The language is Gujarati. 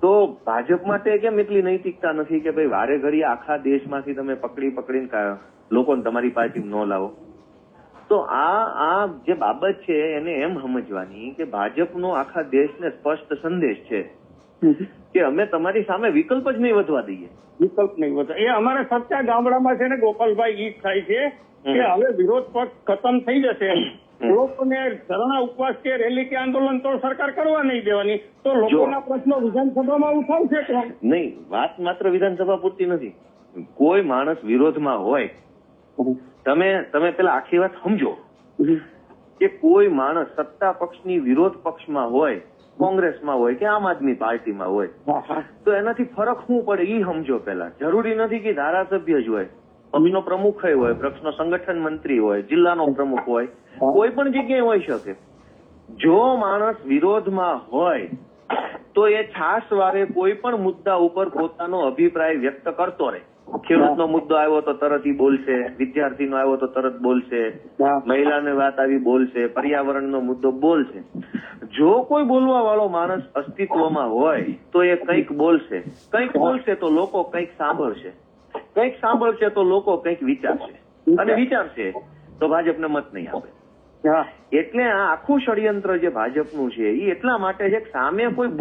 તો ભાજપ માટે કેમ એટલી નૈતિકતા નથી કે ભાઈ વારે ઘડી આખા દેશમાંથી તમે પકડીને લોકોને તમારી પાર્ટી ન લાવો? તો આ જે બાબત છે એને એમ સમજવાની કે ભાજપનો આખા દેશને સ્પષ્ટ સંદેશ છે કે અમે તમારી સામે વિકલ્પ જ નહીં વધવા દઈએ. વિકલ્પ નહીં વધે. એ અમારે સચ્ચા ગામડામાં છે ને ગોપાલભાઈ ઈ થાય છે કે હવે વિરોધ પક્ષ ખતમ થઈ જશે, લોકોને ધરણા ઉપવાસ કે રેલી કે આંદોલન તો સરકાર કરવા નહીં દેવાની, તો લોકોના પ્રશ્નો વિધાનસભામાં ઉઠાવશે કે નહીં? વાત માત્ર વિધાનસભા પૂરતી નથી. કોઈ માણસ વિરોધમાં હોય, તમે પેલા આખી વાત સમજો કે કોઈ માણસ સત્તા પક્ષની વિરોધ પક્ષમાં હોય, કોંગ્રેસમાં હોય કે આમ આદમી પાર્ટીમાં હોય, તો એનાથી ફરક શું પડે એ સમજો પેલા. જરૂરી નથી કે ધારાસભ્ય જ હોય, પક્ષનો પ્રમુખ હોય, પક્ષનો સંગઠન મંત્રી હોય, જિલ્લાનો પ્રમુખ હોય, કોઈ પણ જગ્યાએ હોઈ શકે. જો માણસ વિરોધમાં હોય તો એ છાસવારે કોઈ પણ મુદ્દા ઉપર પોતાનો અભિપ્રાય વ્યક્ત કરતો રહે. ખેડૂતનો મુદ્દો આવ્યો તો તરત ઈ બોલશે, વિદ્યાર્થીનો આવ્યો તો તરત બોલશે, મહિલાની વાત આવી બોલશે, પર્યાવરણનો મુદ્દો બોલશે. જો કોઈ બોલવા વાળો માણસ અસ્તિત્વમાં હોય તો એ કંઈક બોલશે, કંઈક બોલશે તો લોકો કંઈક સાંભળશે, કંઈક સાંભળશે તો લોકો કંઈક વિચારશે, અને વિચારશે તો ભાજપને મત નહીં આપે. એટલે આ આખું ષડયંત્ર જે ભાજપનું છે એ એટલા માટે છે કે સામે કોઈ